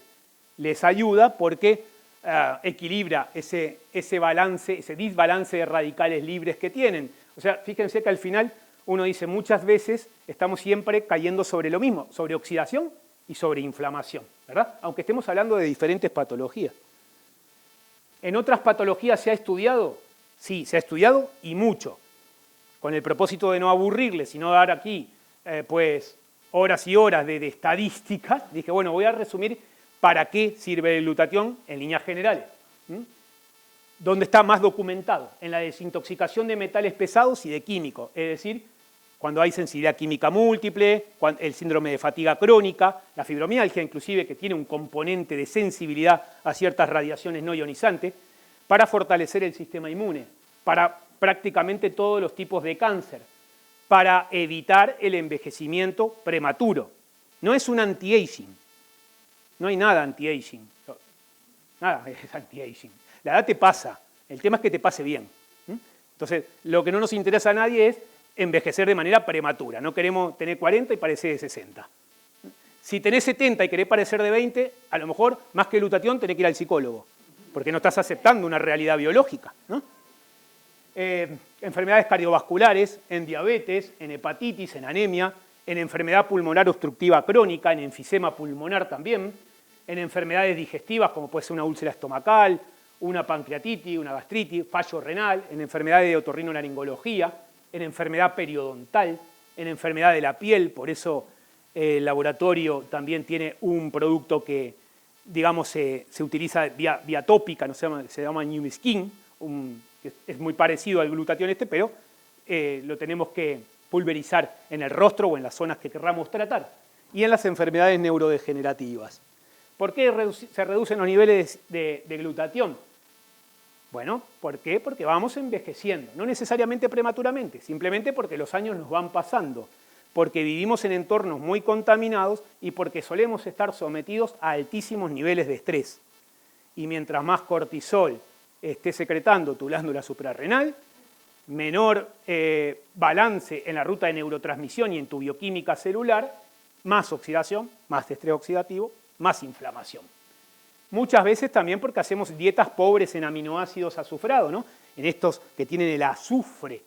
les ayuda porque equilibra ese desbalance de radicales libres que tienen. O sea, fíjense que al final uno dice muchas veces estamos siempre cayendo sobre lo mismo, sobre oxidación y sobre inflamación, ¿verdad? Aunque estemos hablando de diferentes patologías. ¿En otras patologías se ha estudiado? Sí, se ha estudiado y mucho. Con el propósito de no aburrirles, sino dar aquí pues horas y horas de estadísticas, dije, bueno, voy a resumir para qué sirve el glutatión en líneas generales. ¿Dónde está más documentado? En la desintoxicación de metales pesados y de químicos, es decir, cuando hay sensibilidad química múltiple, el síndrome de fatiga crónica, la fibromialgia inclusive, que tiene un componente de sensibilidad a ciertas radiaciones no ionizantes, para fortalecer el sistema inmune, para prácticamente todos los tipos de cáncer, para evitar el envejecimiento prematuro. No es un anti-aging, no hay nada anti-aging, nada es anti-aging. La edad te pasa, el tema es que te pase bien. Entonces, lo que no nos interesa a nadie es envejecer de manera prematura, no queremos tener 40 y parecer de 60. Si tenés 70 y querés parecer de 20, a lo mejor, más que glutatión, tenés que ir al psicólogo, porque no estás aceptando una realidad biológica, ¿no? Enfermedades cardiovasculares, en diabetes, en hepatitis, en anemia, en enfermedad pulmonar obstructiva crónica, en enfisema pulmonar también, en enfermedades digestivas como puede ser una úlcera estomacal, una pancreatitis, una gastritis, fallo renal, en enfermedades de otorrinolaringología, en enfermedad periodontal, en enfermedad de la piel, por eso el laboratorio también tiene un producto que, digamos, se utiliza vía tópica, no se llama New Skin, que es muy parecido al glutatión pero lo tenemos que pulverizar en el rostro o en las zonas que querramos tratar. Y en las enfermedades neurodegenerativas. ¿Por qué se reducen los niveles de glutatión? Bueno, ¿por qué? Porque vamos envejeciendo, no necesariamente prematuramente, simplemente porque los años nos van pasando, porque vivimos en entornos muy contaminados y porque solemos estar sometidos a altísimos niveles de estrés. Y mientras más cortisol esté secretando tu glándula suprarrenal, menor balance en la ruta de neurotransmisión y en tu bioquímica celular, más oxidación, más estrés oxidativo, más inflamación. Muchas veces también porque hacemos dietas pobres en aminoácidos azufrados, ¿no? En estos que tienen el azufre,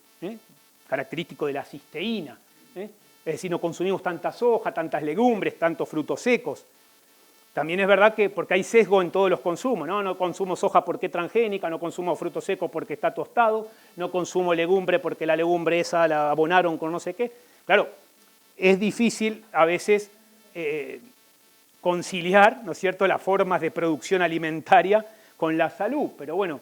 característico de la cisteína. Es decir, no consumimos tanta soja, tantas legumbres, tantos frutos secos. También es verdad que porque hay sesgo en todos los consumos, ¿no? No consumo soja porque es transgénica, no consumo fruto seco porque está tostado, no consumo legumbre porque la legumbre esa la abonaron con no sé qué. Claro, es difícil a veces conciliar, ¿no es cierto?, las formas de producción alimentaria con la salud, pero bueno,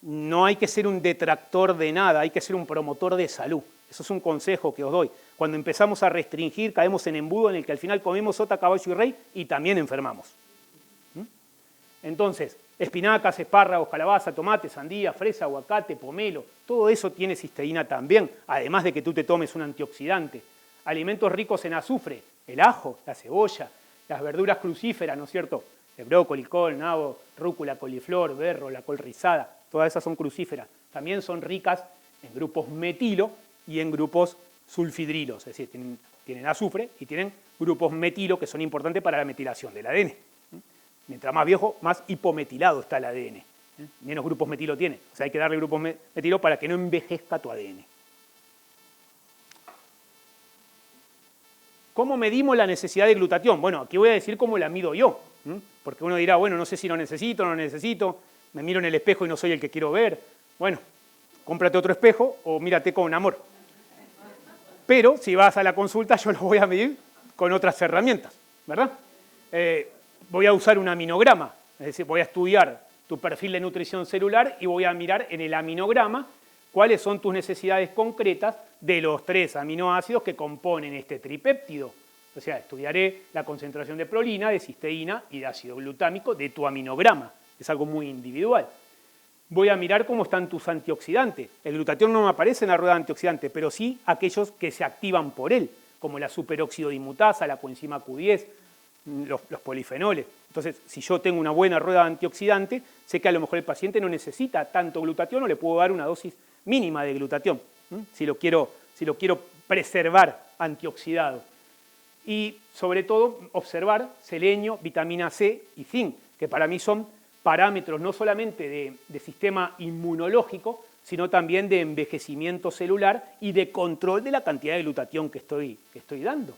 no hay que ser un detractor de nada, hay que ser un promotor de salud. Eso es un consejo que os doy. Cuando empezamos a restringir, caemos en embudo en el que al final comemos sota, caballo y rey y también enfermamos. Entonces, espinacas, espárragos, calabaza, tomate, sandía, fresa, aguacate, pomelo, todo eso tiene cisteína también, además de que tú te tomes un antioxidante. Alimentos ricos en azufre, el ajo, la cebolla, las verduras crucíferas, ¿no es cierto? El brócoli, col, nabo, rúcula, coliflor, berro, la col rizada, todas esas son crucíferas. También son ricas en grupos metilo y en grupos sulfidrilos, es decir, tienen azufre y tienen grupos metilo que son importantes para la metilación del ADN. Mientras más viejo, más hipometilado está el ADN. Menos grupos metilo tiene. O sea, hay que darle grupos metilo para que no envejezca tu ADN. ¿Cómo medimos la necesidad de glutatión? Bueno, aquí voy a decir cómo la mido yo. Porque uno dirá, bueno, no sé si lo necesito, no lo necesito, me miro en el espejo y no soy el que quiero ver. Bueno, cómprate otro espejo o mírate con amor. Pero si vas a la consulta, yo lo voy a medir con otras herramientas, ¿verdad? Voy a usar un aminograma, es decir, voy a estudiar tu perfil de nutrición celular y voy a mirar en el aminograma cuáles son tus necesidades concretas de los 3 aminoácidos que componen este tripéptido. O sea, estudiaré la concentración de prolina, de cisteína y de ácido glutámico de tu aminograma. Es algo muy individual. Voy a mirar cómo están tus antioxidantes. El glutatión no me aparece en la rueda de antioxidantes, pero sí aquellos que se activan por él, como la superóxido dimutasa, la coenzima Q10, los polifenoles. Entonces, si yo tengo una buena rueda de antioxidante, sé que a lo mejor el paciente no necesita tanto glutatión o le puedo dar una dosis mínima de glutatión, si lo quiero preservar antioxidado. Y sobre todo, observar selenio, vitamina C y zinc, que para mí son parámetros no solamente de sistema inmunológico, sino también de envejecimiento celular y de control de la cantidad de glutatión que estoy dando.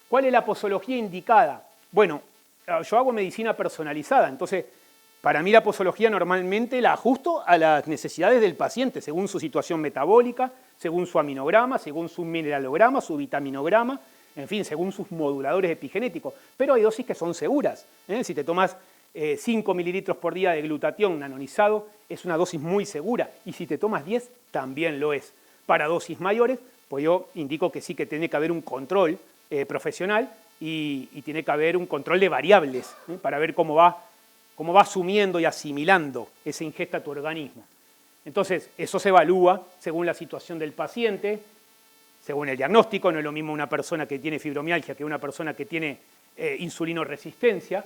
¿Cuál es la posología indicada? Bueno, yo hago medicina personalizada, entonces para mí la posología normalmente la ajusto a las necesidades del paciente, según su situación metabólica, según su aminograma, según su mineralograma, su vitaminograma, en fin, según sus moduladores epigenéticos. Pero hay dosis que son seguras. Si te tomas 5 mililitros por día de glutatión nanonizado, es una dosis muy segura. Y si te tomas 10, también lo es. Para dosis mayores, pues yo indico que sí que tiene que haber un control profesional y tiene que haber un control de variables para ver cómo va asumiendo y asimilando esa ingesta a tu organismo. Entonces, eso se evalúa según la situación del paciente, según el diagnóstico. No es lo mismo una persona que tiene fibromialgia que una persona que tiene insulinoresistencia,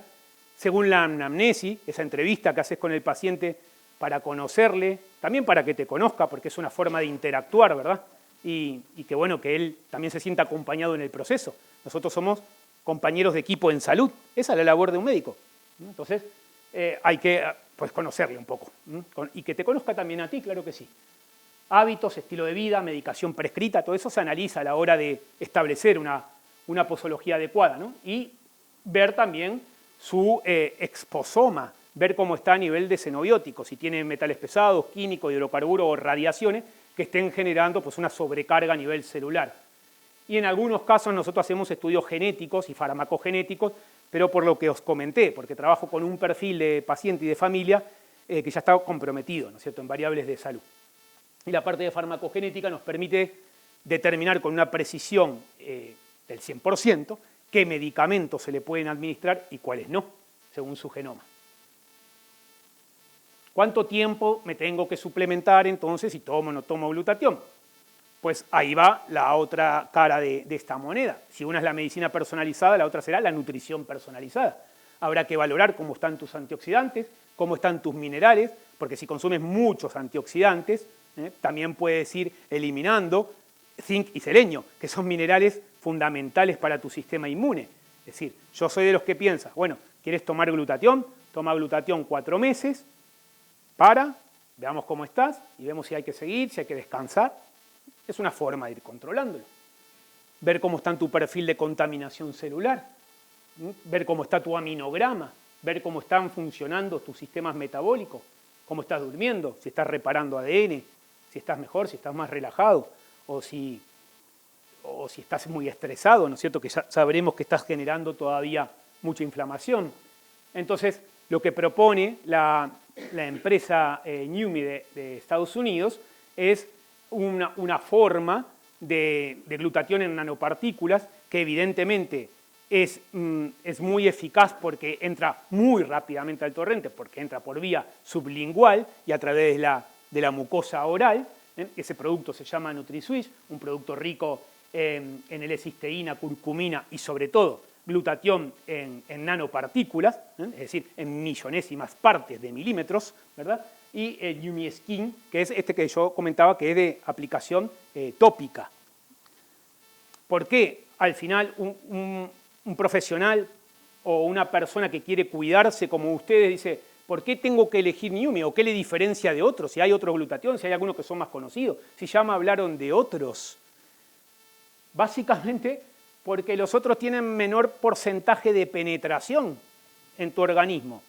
según la anamnesis, esa entrevista que haces con el paciente para conocerle, también para que te conozca, porque es una forma de interactuar, ¿verdad? Y que bueno, que él también se sienta acompañado en el proceso. Nosotros somos compañeros de equipo en salud, esa es la labor de un médico. Entonces, hay que pues, conocerle un poco, y que te conozca también a ti, claro que sí. Hábitos, estilo de vida, medicación prescrita, todo eso se analiza a la hora de establecer una posología adecuada, ¿no? Y ver también su exposoma, ver cómo está a nivel de xenobióticos, si tiene metales pesados, químicos, hidrocarburos o radiaciones que estén generando pues, una sobrecarga a nivel celular. Y en algunos casos nosotros hacemos estudios genéticos y farmacogenéticos, pero por lo que os comenté, porque trabajo con un perfil de paciente y de familia que ya está comprometido, ¿no es cierto?, en variables de salud. Y la parte de farmacogenética nos permite determinar con una precisión del 100% qué medicamentos se le pueden administrar y cuáles no, según su genoma. ¿Cuánto tiempo me tengo que suplementar entonces si tomo o no tomo glutatión? Pues ahí va la otra cara de esta moneda. Si una es la medicina personalizada, la otra será la nutrición personalizada. Habrá que valorar cómo están tus antioxidantes, cómo están tus minerales, porque si consumes muchos antioxidantes, también puedes ir eliminando zinc y selenio, que son minerales fundamentales para tu sistema inmune. Es decir, yo soy de los que piensa, bueno, ¿quieres tomar glutatión? Toma glutatión 4 meses, veamos cómo estás y vemos si hay que seguir, si hay que descansar. Es una forma de ir controlándolo. Ver cómo está tu perfil de contaminación celular, ver cómo está tu aminograma, ver cómo están funcionando tus sistemas metabólicos, cómo estás durmiendo, si estás reparando ADN, si estás mejor, si estás más relajado, o si estás muy estresado, ¿no es cierto? Que ya sabremos que estás generando todavía mucha inflamación. Entonces, lo que propone la empresa NUMI de Estados Unidos es una forma de glutatión en nanopartículas que evidentemente es muy eficaz porque entra muy rápidamente al torrente, porque entra por vía sublingual y a través de la mucosa oral. Ese producto se llama NutriSwitch, un producto rico en L-cisteína, curcumina y sobre todo glutatión en nanopartículas, es decir, en millonésimas partes de milímetros, ¿verdad? Y el NUMI Skin, que es este que yo comentaba que es de aplicación tópica. ¿Por qué al final un profesional o una persona que quiere cuidarse como ustedes dice, ¿por qué tengo que elegir NUMI? ¿O qué le diferencia de otros? Si hay otro glutatión, si hay algunos que son más conocidos, si ya me hablaron de otros. Básicamente porque los otros tienen menor porcentaje de penetración en tu organismo.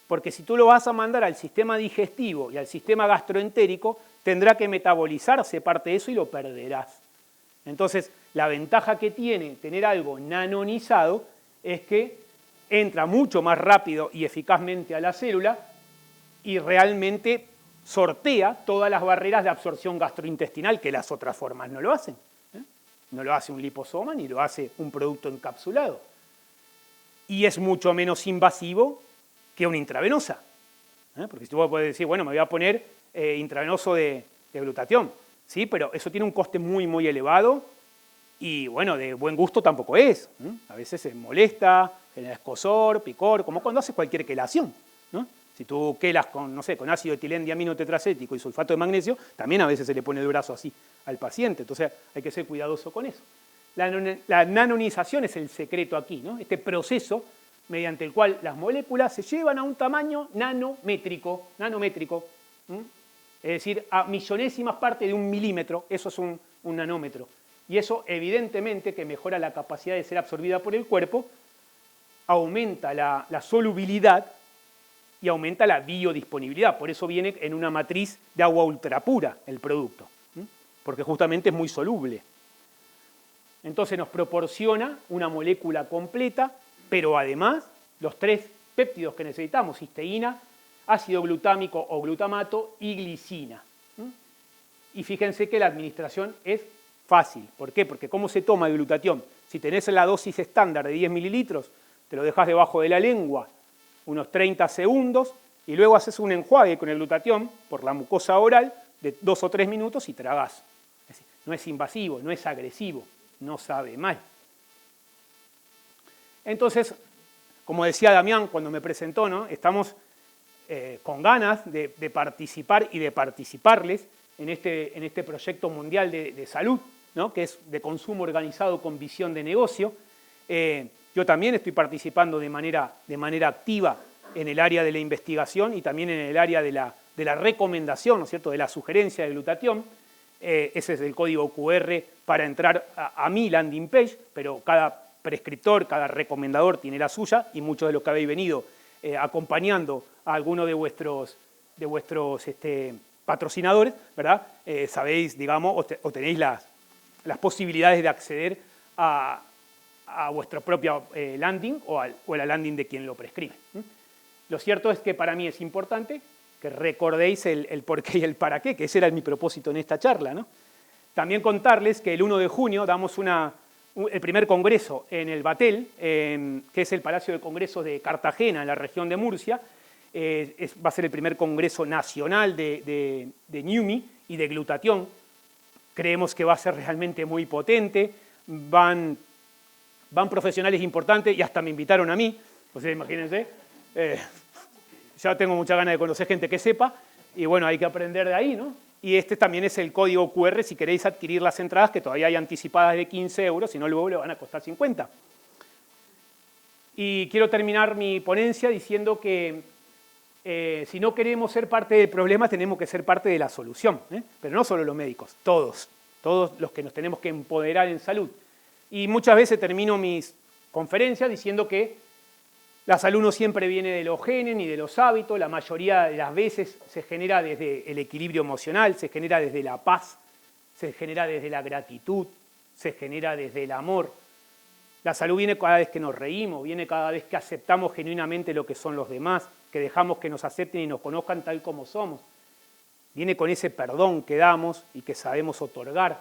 Porque si tú lo vas a mandar al sistema digestivo y al sistema gastroentérico, tendrá que metabolizarse parte de eso y lo perderás. Entonces, la ventaja que tiene tener algo nanonizado es que entra mucho más rápido y eficazmente a la célula y realmente sortea todas las barreras de absorción gastrointestinal que las otras formas no lo hacen. No lo hace un liposoma ni lo hace un producto encapsulado. Y es mucho menos invasivo que una intravenosa. Porque si tú puedes decir, bueno, me voy a poner intravenoso de glutatión. Sí, pero eso tiene un coste muy, muy elevado y, bueno, de buen gusto tampoco es. A veces se molesta, genera escozor, picor, como cuando haces cualquier quelación, ¿no? Si tú quelas con, no sé, con ácido etilendiamino tetracético y sulfato de magnesio, también a veces se le pone el brazo así al paciente. Entonces hay que ser cuidadoso con eso. La nanonización es el secreto aquí, ¿no? Este proceso mediante el cual las moléculas se llevan a un tamaño nanométrico. Es decir, a millonésimas partes de un milímetro, eso es un nanómetro. Y eso evidentemente que mejora la capacidad de ser absorbida por el cuerpo, aumenta la solubilidad y aumenta la biodisponibilidad. Por eso viene en una matriz de agua ultrapura el producto, porque justamente es muy soluble. Entonces nos proporciona una molécula completa, pero además los 3 péptidos que necesitamos, cisteína, ácido glutámico o glutamato y glicina. Y fíjense que la administración es fácil. ¿Por qué? Porque ¿cómo se toma el glutatión? Si tenés la dosis estándar de 10 mililitros, te lo dejas debajo de la lengua unos 30 segundos y luego haces un enjuague con el glutatión por la mucosa oral de 2 o 3 minutos y tragás. Es decir, no es invasivo, no es agresivo, no sabe mal. Entonces, como decía Damián cuando me presentó, ¿no? Estamos con ganas de participar y de participarles en este proyecto mundial de salud, ¿no? Que es de consumo organizado con visión de negocio. Yo también estoy participando de manera activa en el área de la investigación y también en el área de la recomendación, ¿no es cierto?, de la sugerencia de glutatión. Ese es el código QR para entrar a mi landing page, pero cada prescriptor, cada recomendador tiene la suya y muchos de los que habéis venido acompañando a alguno de vuestros patrocinadores, ¿verdad? Sabéis, digamos, o tenéis las posibilidades de acceder a vuestra propia landing o a la landing de quien lo prescribe. Lo cierto es que para mí es importante que recordéis el por qué y el para qué, que ese era mi propósito en esta charla, ¿no? También contarles que el 1 de junio damos el primer congreso en el Batel, que es el Palacio de Congresos de Cartagena, en la región de Murcia. Va a ser el primer congreso nacional de NUMI y de glutatión. Creemos que va a ser realmente muy potente. Van profesionales importantes y hasta me invitaron a mí. O sea, imagínense. Ya tengo mucha ganas de conocer gente que sepa. Y bueno, hay que aprender de ahí, ¿no? Y este también es el código QR si queréis adquirir las entradas, que todavía hay anticipadas de 15 euros, si no luego le van a costar 50. Y quiero terminar mi ponencia diciendo que si no queremos ser parte del problema, tenemos que ser parte de la solución. Pero no solo los médicos, todos los que nos tenemos que empoderar en salud. Y muchas veces termino mis conferencias diciendo que la salud no siempre viene de los genes ni de los hábitos, la mayoría de las veces se genera desde el equilibrio emocional, se genera desde la paz, se genera desde la gratitud, se genera desde el amor. La salud viene cada vez que nos reímos, viene cada vez que aceptamos genuinamente lo que son los demás, que dejamos que nos acepten y nos conozcan tal como somos. Viene con ese perdón que damos y que sabemos otorgar.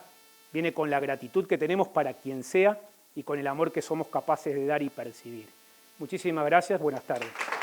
Viene con la gratitud que tenemos para quien sea y con el amor que somos capaces de dar y percibir. Muchísimas gracias, buenas tardes.